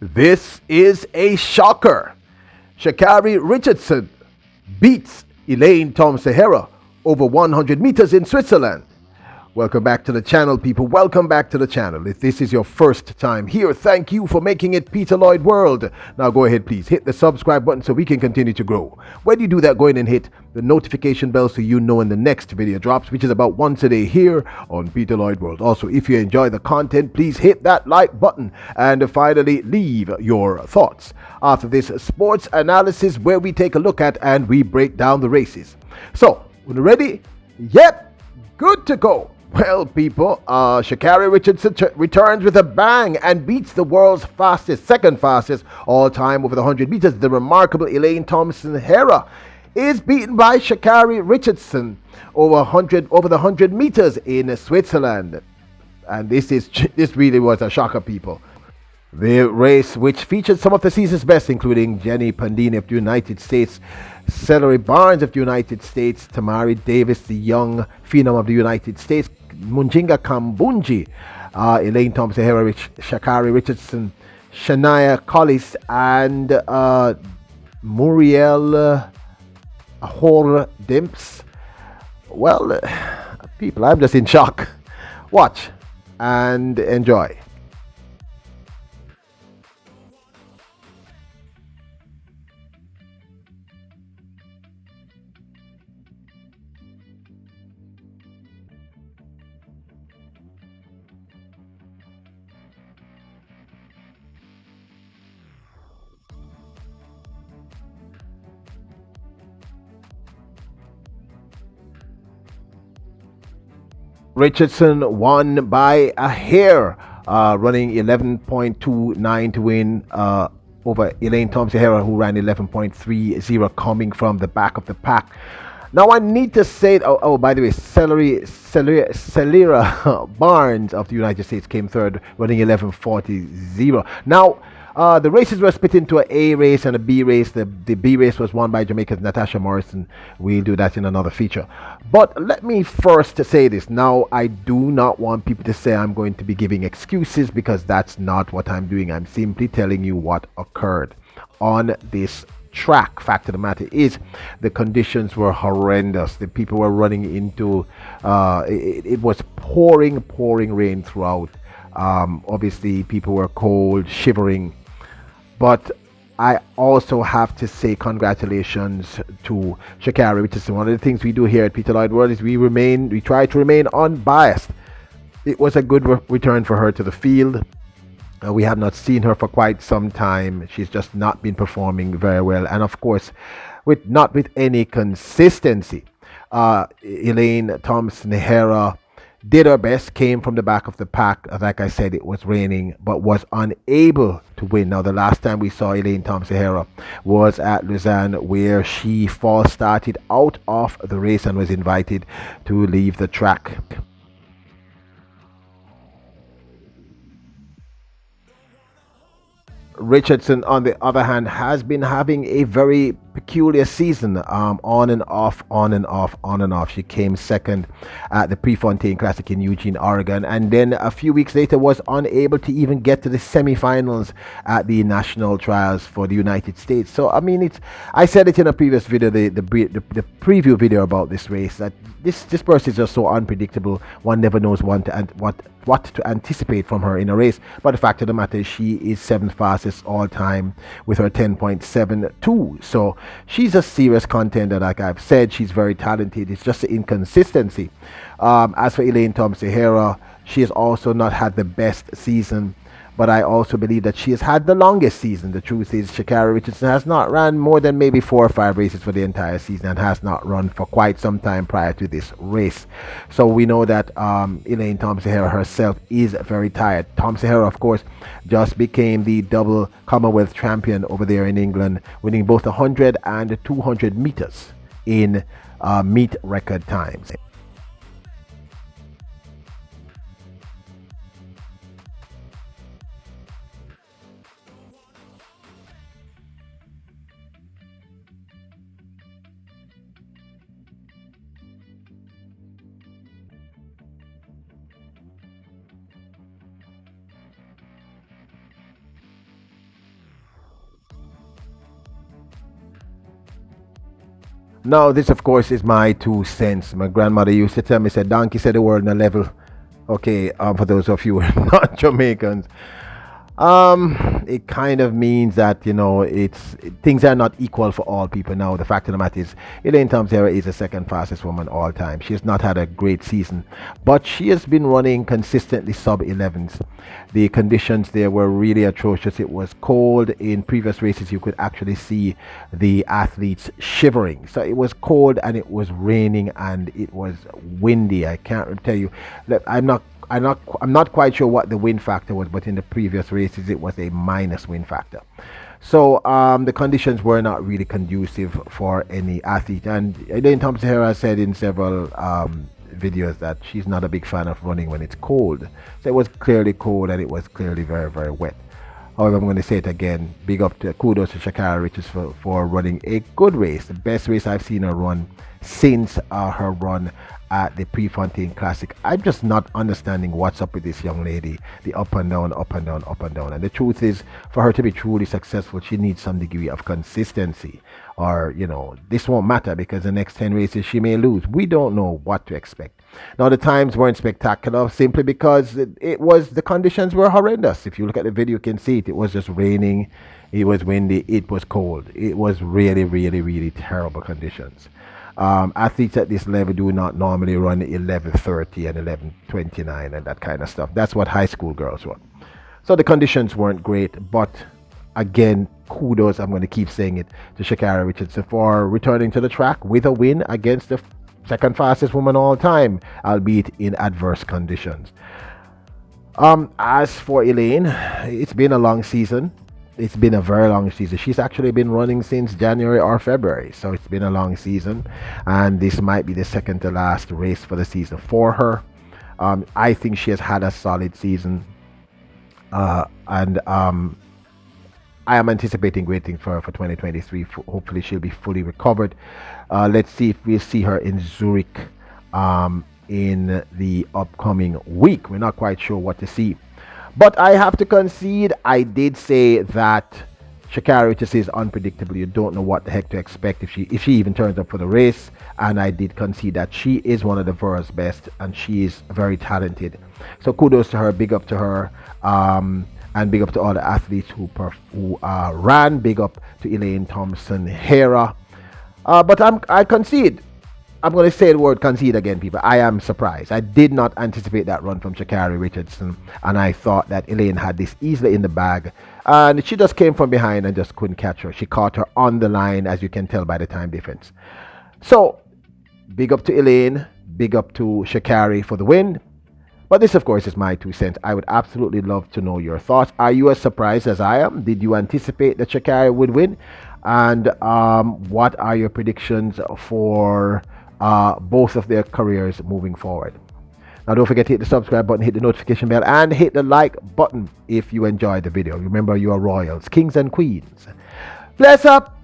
This is a shocker. Sha Carri Richardson beats Elaine Thompson Herah over 100 meters in Switzerland. Welcome back to the channel, people. Welcome back to the channel. If this is your first time here, thank you for making it Peter Lloyd World. Now go ahead, please hit the subscribe button so we can continue to grow. When you do that, go ahead and hit the notification bell so you know when the next video drops, which is about once a day here on Peter Lloyd World. Also, if you enjoy the content, please hit that like button and finally leave your thoughts after this sports analysis where we take a look at and we break down the races. So, when you're ready? Yep, good to go. Well, people, Sha Carri Richardson returns with a bang and beats the world's second fastest all-time over the 100 meters. The remarkable Elaine Thompson Herah is beaten by Sha Carri Richardson over the 100 meters in Switzerland. And this really was a shocker, people. The race, which featured some of the season's best, including Jenny Pandini of the United States, Celery Barnes of the United States, Tamari Davis, the young phenom of the United States, Munjinga Kambunji, Elaine Thompson Herah, Sha Carri Richardson, Shania Collis, and Muriel Ahor Dimps. Well, people, I'm just in shock. Watch and enjoy. Richardson won by a hair, running 11.29 to win over Elaine Thompson Herah, who ran 11.30, coming from the back of the pack. Now I need to say, by the way, Celera Barnes of the United States came third, running 11.40. Now, the races were split into an A race and a B race. The B race was won by Jamaica's Natasha Morrison. We'll do that in another feature. But let me first say this. Now, I do not want people to say I'm going to be giving excuses, because that's not what I'm doing. I'm simply telling you what occurred on this track. Fact of the matter is, the conditions were horrendous. The people were running into it was pouring rain throughout. Obviously people were cold, shivering, but I also have to say congratulations to Sha Carri Richardson. One of the things we do here at Peter Lloyd World is we try to remain unbiased. It was a good return for her to the field. We have not seen her for quite some time. She's just not been performing very well, and of course, not with any consistency. Elaine Thompson Herah did her best, came from the back of the pack. Like I said, it was raining, but was unable to win. Now, the last time we saw Elaine Thompson Herah was at Lausanne, where she false started out of the race and was invited to leave the track. Richardson, on the other hand, has been having a very peculiar season, on and off. She came second at the Prefontaine Classic in Eugene, Oregon, and then a few weeks later was unable to even get to the semifinals at the national trials for the United States. So I mean, I said it in a previous video, the preview video about this race, that this person is just so unpredictable. One never knows what to anticipate from her in a race. But the fact of the matter is, she is seventh fastest all time with her 10.72. So she's a serious contender. Like I've said, she's very talented. It's just the inconsistency. As for Elaine Thompson Herah, she has also not had the best season, but I also believe that she has had the longest season. The truth is, Sha Carri Richardson has not run more than maybe 4 or 5 races for the entire season, and has not run for quite some time prior to this race. So we know that Elaine Thompson Herah herself is very tired. Thompson Herah, of course, just became the double Commonwealth champion over there in England, winning both 100 and 200 meters in meet record times. Now, this, of course, is my 2 cents. My grandmother used to tell me, said, donkey said the word in a level. Okay, for those of you who are not Jamaicans, it kind of means that things are not equal for all people. Now, the fact of the matter is, Elaine Thompson Herah is the second fastest woman all time. She has not had a great season, but she has been running consistently sub 11s. The conditions there were really atrocious. It was cold. In previous races, you could actually see the athletes shivering. So it was cold and it was raining and it was windy. I can't tell you. I'm not quite sure what the wind factor was, but in the previous races it was a minus wind factor. So the conditions were not really conducive for any athlete. And Elaine Thompson Herah said in several videos that she's not a big fan of running when it's cold. So it was clearly cold and it was clearly very, very wet. However, I'm going to say it again. Kudos to Sha Carri Richardson for running a good race. The best race I've seen her run since her run at the Prefontaine Classic. I'm just not understanding what's up with this young lady. The up and down, up and down, up and down. And the truth is, for her to be truly successful, she needs some degree of consistency. Or, this won't matter because the next 10 races she may lose. We don't know what to expect. Now, the times weren't spectacular simply because the conditions were horrendous. If you look at the video, you can see it. It was just raining. It was windy. It was cold. It was really, really, really terrible conditions. Athletes at this level do not normally run 11:30 and 11:29 and that kind of stuff. That's what high school girls run. So the conditions weren't great, but again, kudos, I'm going to keep saying it, to Sha Carri Richardson for returning to the track with a win against the second fastest woman all time, albeit in adverse conditions. As for Elaine, it's been a long season. It's been a very long season. She's actually been running since January or February, so it's been a long season, and this might be the second to last race for the season for her. I think she has had a solid season, and I am anticipating great things for her for 2023. Hopefully she'll be fully recovered. Let's see if we'll see her in Zurich in the upcoming week. We're not quite sure what to see. But I have to concede, I did say that Sha Carri Richardson is unpredictable. You don't know what the heck to expect if she even turns up for the race. And I did concede that she is one of the world's best and she is very talented. So kudos to her, big up to her. And big up to all the athletes who ran. Big up to Elaine Thompson Herah. But I concede. I'm going to say the word concede again, people. I am surprised. I did not anticipate that run from Sha Carri Richardson. And I thought that Elaine had this easily in the bag. And she just came from behind and just couldn't catch her. She caught her on the line, as you can tell by the time difference. So, big up to Elaine. Big up to Sha Carri for the win. But this, of course, is my 2 cents. I would absolutely love to know your thoughts. Are you as surprised as I am? Did you anticipate that Sha Carri would win? And what are your predictions for both of their careers moving forward? Now, don't forget to hit the subscribe button, hit the notification bell, and hit the like button if you enjoyed the video. Remember, you are royals, kings, and queens. Bless up!